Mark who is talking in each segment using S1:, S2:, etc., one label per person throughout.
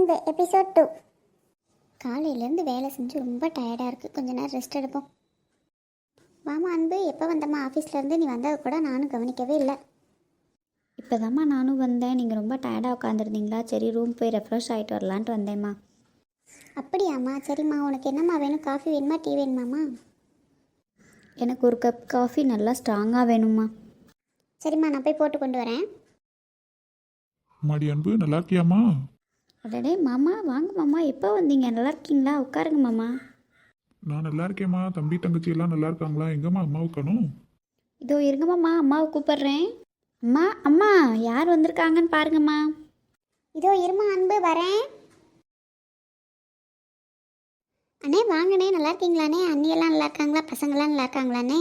S1: அன்பு எபிசோட் 2. காலையிலேருந்து வேலை செஞ்சு ரொம்ப டயர்டாக இருக்குது, கொஞ்ச நேரம் ரெஸ்ட் எடுப்போம். வாமா அன்பு, எப்போ வந்தம்மா ஆஃபீஸ்லேருந்து? நீ வந்தது கூட நானும் கவனிக்கவே இல்லை.
S2: இப்போ தாம்மா நானும் வந்தேன். நீங்கள் ரொம்ப டயர்டாக உட்காந்துருந்தீங்களா? சரி ரூம் போய் ரெஃப்ரெஷ் ஆகிட்டு வரலான்ட்டு வந்தேம்மா.
S1: அப்படியாம்மா, சரிம்மா. உனக்கு என்னம்மா வேணும்? காஃபி வேணுமா, டீ வேணுமாம்மா?
S2: எனக்கு ஒரு கப் காஃபி நல்லா ஸ்ட்ராங்காக வேணும்மா.
S1: சரிம்மா, நான் போய் போட்டு கொண்டு வரேன்.
S3: மாடி அன்பு, நல்லா இருக்கியாம்மா?
S2: அடடே மாமா, வாங்க மாமா, எப்போ வந்தீங்க? நல்லா இருக்கீங்களா? உட்காருங்க மாமா.
S3: நான் நல்லா இருக்கேம்மா. தம்பி தங்கச்சி எல்லாம் நல்லா இருக்காங்களா? எங்கம்மா அம்மா உட்காணும்?
S2: இதோ இருங்க மாமா, அம்மாவை கூப்பிட்றேன். அம்மா அம்மா, யார் வந்திருக்காங்கன்னு பாருங்கம்மா.
S1: இதோ இருமா அன்பு, வரேன். அண்ணே வாங்கண்ணே, நல்லா இருக்கீங்களாண்ணே? அண்ணியெல்லாம் நல்லா இருக்காங்களா? பசங்களாம் நல்லா இருக்காங்களாண்ணே?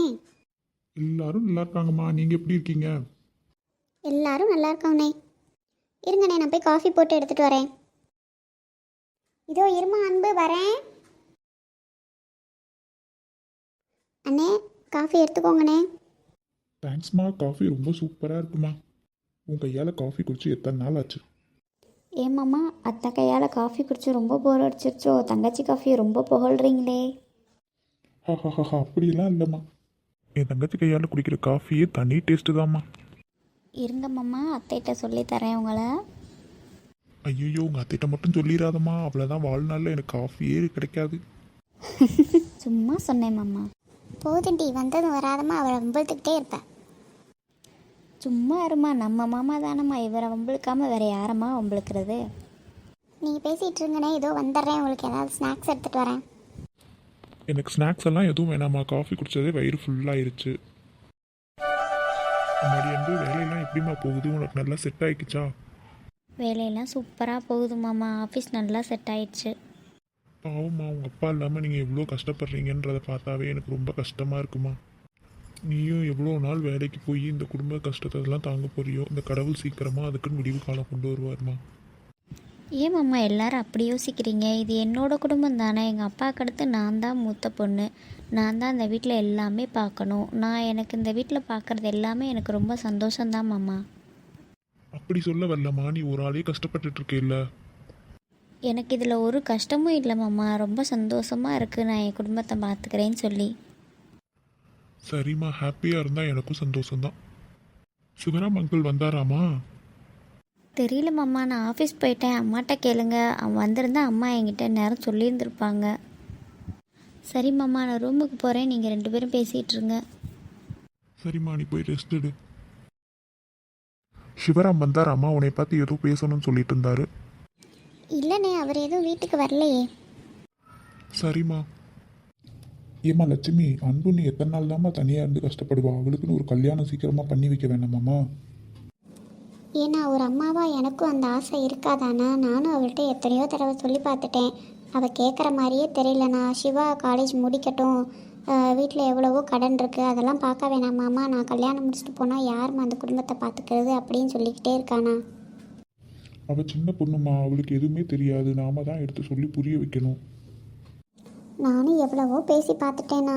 S3: எல்லாரும் நல்லா இருக்காங்கம்மா. நீங்கள் எப்படி இருக்கீங்க?
S1: எல்லாரும் நல்லா இருக்கோண்ணே. இருங்கண்ணே, நான் போய் காஃபி போட்டு எடுத்துகிட்டு வரேன். இதோ இருமா அன்பு, வரேன். அண்ணே, காஃபி எடுத்துக்கோங்கண்ணே.
S3: தேங்க்ஸ்மா. காஃபி ரொம்ப சூப்பராக இருக்குமா. உன் கையால் காஃபி குடிச்சு எத்தனை நாள் ஆச்சு?
S2: ஏமாம்மா, அத்தை கையால் காஃபி குடிச்சு ரொம்ப போர் அடிச்சிருச்சோ? தங்கச்சி காஃபியை ரொம்ப புகழ்றீங்களே.
S3: ஹஹஹா, அப்படியெல்லாம் இல்லைம்மா. என் தங்கச்சி கையால் குடிக்கிற காஃபியே தனி டேஸ்ட்டு தாம்மா.
S2: இருங்க மாமா, அத்தைகிட்ட சொல்லித்தரேன் உங்களை.
S3: ஐயோ, உங்கள் அத்தைகிட்ட மட்டும் சொல்லிடாதம்மா. அவ்வளோதான், வாழ்நாளில் எனக்கு காஃபியே கிடைக்காது.
S2: சும்மா சொன்னேன் மாமா.
S1: போதுண்டி, வந்ததும் வராதம்மா அவரை வம்பிழுத்துக்கிட்டே இருப்பேன்.
S2: சும்மா இருமா, நம்ம மாமா தானம்மா, இவரை வம்பிழுக்காம வேற யாரம்மா வம்பிழுக்கிறது?
S1: நீங்கள் பேசிகிட்டு இருங்கண்ணே, ஏதோ வந்துடுறேன். உங்களுக்கு ஏதாவது ஸ்நாக்ஸ் எடுத்துகிட்டு வரேன்.
S3: எனக்கு ஸ்நாக்ஸ் எல்லாம் எதுவும் வேணாம்மா. காஃபி குடித்ததே வயிறு ஃபுல்லாகிருச்சு. மாடி அன்பு, வேலையெல்லாம் எப்படிம்மா போகுது? உனக்கு நல்லா செட் ஆகிக்குச்சா?
S2: வேலையெல்லாம் சூப்பராக போகுது மாமா. ஆஃபீஸ் நல்லா செட் ஆயிடுச்சு.
S3: பாவம்மா, உங்கள் அப்பா இல்லாமல் நீங்கள் எவ்வளோ கஷ்டப்படுறீங்கன்றதை பார்த்தாவே எனக்கு ரொம்ப கஷ்டமாக இருக்குமா. நீயும் எவ்வளோ நாள் வேலைக்கு போய் இந்த குடும்ப கஷ்டத்தெல்லாம் தாங்க போறியோ, இந்த கடவுள் சீக்கிரமாக அதுக்குன்னு முடிவு காலம் கொண்டு வருவார்மா.
S2: ஏன் மாமா எல்லாரும் அப்படி யோசிக்கிறீங்க? இது என்னோட குடும்பம் தானே. எங்கள் அப்பாவுக்கு அடுத்து நான் தான் மூத்த பொண்ணு. நான் தான் இந்த வீட்டில் எல்லாமே பார்க்கணும். எனக்கு இந்த வீட்டில் பார்க்குறது எல்லாமே எனக்கு ரொம்ப சந்தோஷம்தான் மாமா.
S3: அப்படி சொல்ல வரலம்மா, நீ ஒரு ஆளே கஷ்டப்பட்டுட்டு இருக்கேல்ல.
S2: எனக்கு இதில் ஒரு கஷ்டமும் இல்லை மாமா. ரொம்ப சந்தோஷமாக இருக்குது நான் என் குடும்பத்தை பார்த்துக்கிறேன்னு சொல்லி.
S3: சரிம்மா, ஹாப்பியாக இருந்தால் எனக்கும் சந்தோஷம்தான். சிவராம் அங்கிள் வந்தாராமா?
S2: தெரியல மாமா, நான் ஆஃபீஸ் போயிட்டேன். அம்மாட்ட கேளுங்க. அவன் வந்திருந்தா அம்மா என்கிட்ட நேரம் சொல்லியிருந்துருப்பாங்க. சரி மாமா, நான் ரூமுக்கு போகிறேன். நீங்கள் 2 பேரும் பேசிகிட்டு இருங்க.
S3: சரிம்மா, நீ போய் ரெஸ்ட் எடு. சிவராம் வந்தாராமா? உன்னை பார்த்து ஏதோ பேசணும்னு சொல்லிட்டு இருந்தாரு.
S1: இல்லைண்ணே, அவர் எதுவும் வீட்டுக்கு வரலையே.
S3: சரிம்மா. ஏம்மா லட்சுமி, அன்பு நீ எத்தனை நாள் தாம்மா தனியாக இருந்து கஷ்டப்படுவா? அவளுக்குன்னு ஒரு கல்யாணம் சீக்கிரமாக பண்ணி வைக்க வேண்டாமாம்மா?
S1: ஏன்னா ஒரு அம்மாவா எனக்கும் அந்த ஆசை இருக்காதானா? நானும் அவள்கிட்ட எத்தனையோ தடவை சொல்லி பார்த்துட்டேன். அவள் கேட்குற மாதிரியே தெரியலண்ணா. சிவா காலேஜ் முடிக்கட்டும், வீட்டில் எவ்வளவோ கடன் இருக்குது, அதெல்லாம் பார்க்க வேணாமாம்மா, நான் கல்யாணம் முடிச்சுட்டு போனால் யாரும்மா அந்த குடும்பத்தை பார்த்துக்கிறது அப்படின்னு சொல்லிக்கிட்டே இருக்கானா.
S3: அவள் சின்ன பொண்ணுமா, அவளுக்கு எதுவுமே தெரியாது. நாம தான் எடுத்து சொல்லி புரிய வைக்கணும்.
S1: நானும் எவ்வளவோ பேசி பார்த்துட்டேண்ணா,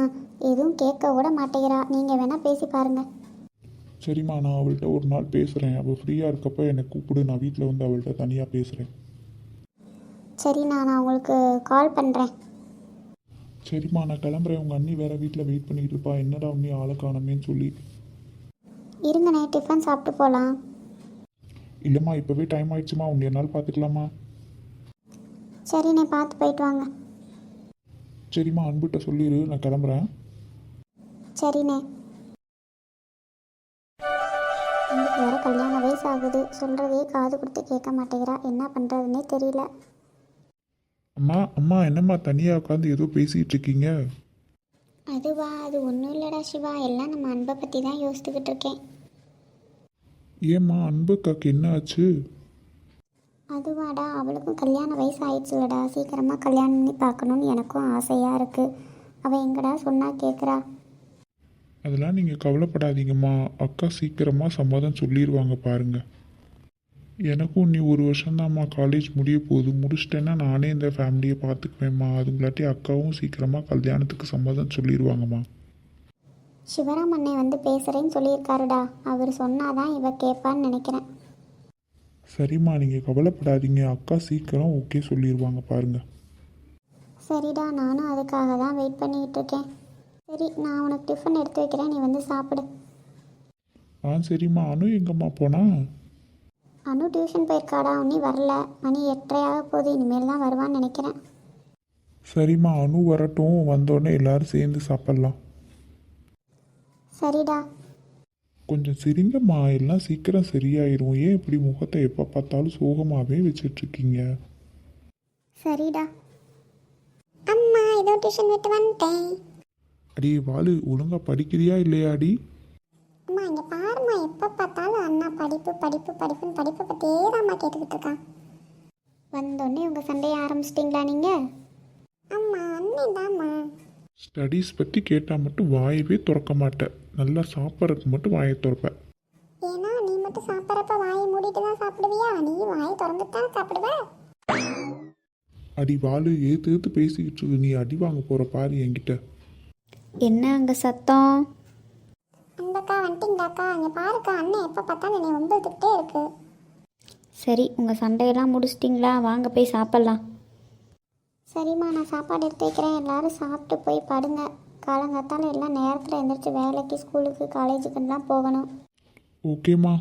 S1: எதுவும் கேட்க கூட மாட்டேங்கிறா. நீங்கள் வேணால் பேசி பாருங்கள்.
S3: சரிம்மா, நான் அவள்கிட்ட ஒரு நாள் பேசுகிறேன். அவள் ஃப்ரீயாக இருக்கப்போ என்னை கூப்பிடு, நான் வீட்டில் வந்து அவள்கிட்ட தனியாக பேசுகிறேன்.
S1: சரிண்ணா, நான் உங்களுக்கு கால் பண்ணுறேன்.
S3: சரிம்மா, நான் கிளம்புறேன். உங்கள் அண்ணி வேறு வீட்டில் வெயிட் பண்ணிக்கிட்டு இருப்பா. என்னடா அண்ணி ஆளை காணமேன்னு சொல்லி.
S1: இருங்கண்ணே, டிஃபன் சாப்பிட்டு போகலாம்.
S3: இல்லைம்மா, இப்போவே டைம் ஆயிடுச்சுமா. உன்னை என்னால் பார்த்துக்கலாமா?
S1: சரிண்ணே, பார்த்து போயிட்டு வாங்க.
S3: சரிம்மா, அன்புகிட்ட சொல்லிடு, நான் கிளம்புறேன்.
S1: சரிண்ணே. உங்களுக்கு வேறு கல்யாண வயசு ஆகுது, சொல்கிறதே காது கொடுத்து கேட்க மாட்டேங்கிறா. என்ன பண்ணுறதுன்னே தெரியல.
S3: அம்மா அம்மா, என்னம்மா தனியாக உட்காந்து ஏதோ பேசிகிட்டு இருக்கீங்க?
S1: அதுவா, அது ஒன்றும் இல்லைடா சிவா, எல்லாம் நம்ம அன்பை பற்றி தான் யோசிச்சுக்கிட்டு இருக்கேன்.
S3: ஏம்மா, அன்புக்காக்கு என்ன ஆச்சு?
S1: அதுவாடா, அவளுக்கும் கல்யாண வயசு ஆயிடுச்சுலடா. சீக்கிரமாக கல்யாணம் பண்ணி பார்க்கணுன்னு எனக்கும் ஆசையாக இருக்குது. அவள் எங்கடா சொன்னால் கேட்குறா.
S3: அதெல்லாம் நீங்கள் கவலைப்படாதீங்கம்மா. அக்கா சீக்கிரமாக சம்மதம் சொல்லிடுவாங்க பாருங்க. எனக்கும் நீ 1 வருஷம்தாம்மா காலேஜ் முடிய போகுது. முடிச்சிட்டேன்னா நானே இந்த ஃபேமிலியை பார்த்துக்குவேம்மா. அதுங்களாட்டி அக்காவும் சீக்கிரமாக கல்யாணத்துக்கு சம்மதம் சொல்லிடுவாங்கம்மா.
S1: சிவராம் அண்ணே வந்து பேசுகிறேன்னு சொல்லியிருக்காருடா. அவர் சொன்னாதான் இவ கேட்பான்னு நினைக்கிறேன்.
S3: சரிம்மா நீங்கள் கவலைப்படாதீங்க, அக்கா சீக்கிரம் ஓகே சொல்லிடுவாங்க பாருங்கள்.
S1: சரிடா, நானும் அதுக்காக தான் வெயிட் பண்ணிக்கிட்டு இருக்கேன். சரி, நான் உனக்கு டிஃபன் எடுத்து வைக்கிறேன், நீ வந்து சாப்பிடு.
S3: சரிம்மா. அனு எங்கம்மா போனா?
S1: அனு டியூஷன் போயிருக்காடா, இன்னும் வரல. மணி 8:30 போகுது, இனிமேல் தான் வருவான்னு நினைக்கிறேன்.
S3: சரிம்மா, அனு வரட்டும், வந்தோடனே எல்லாரும் சேர்ந்து சாப்பிட்லாம்.
S1: சரிடா.
S3: கொஞ்சம் சிரிங்கம்மா, எல்லாம் சீக்கிரம் சரியாயிரும். ஏன் இப்படி முகத்தை எப்போ பார்த்தாலும் சோகமாகவே வச்சிட்ருக்கீங்க?
S1: சரிடா. அம்மா, ஏதோ டியூஷன் விட்டு வந்துட்டேன்.
S3: அடி வாலு, ஒழுங்கா படிக்கிறியா இல்லையாடி?
S1: அம்மா இங்கே பாரும்மா, எப்போ பார்த்தாலும் அண்ணா படிப்பு படிப்பு படிப்புன்னு படிப்பை பற்றியே தான்மா கேட்டுக்கிட்டு இருக்கான். வந்தோடனே உங்கள் சண்டையை ஆரம்பிச்சிட்டிங்களா நீங்கள்? அம்மா, அண்ணன் தான்மா.
S3: ஸ்டடீஸ் பற்றி கேட்டால் மட்டும் வாயவே திறக்க மாட்டேன், நல்லா சாப்பிட்றதுக்கு மட்டும் வாயை திறப்ப.
S1: ஏன்னா நீ மட்டும் சாப்பிட்றப்ப வாயை மூடிட்டு தான் சாப்பிடுவியா? நீ வாயை திறந்துட்டு தான் சாப்பிடுவ.
S3: அடி வாலு, ஏத்து பேசிக்கிட்டு இருக்கு, நீ அடி வாங்க போகிற பாரு என்கிட்ட.
S2: என்ன அங்கே சத்தம்?
S1: அந்தக்கா வந்துட்டிங்களாக்கா? அங்கே பாருக்கா, அண்ணன் எப்போ பார்த்தாலும் என்னை ஒம்பதுக்கிட்டே இருக்கு.
S2: சரி, உங்கள் சண்டையெல்லாம் முடிச்சிட்டிங்களா? வாங்க போய் சாப்பிட்லாம்.
S1: சரிம்மா, நான் சாப்பாடு எடுத்து வைக்கிறேன், எல்லாரும் சாப்பிட்டு போய் படுங்க. காலங்காத்தால எல்லாம் நேரத்தில் எழுந்திரிச்சு வேலைக்கு, ஸ்கூலுக்கு, காலேஜுக்குலாம் போகணும்.
S3: ஓகேம்மா.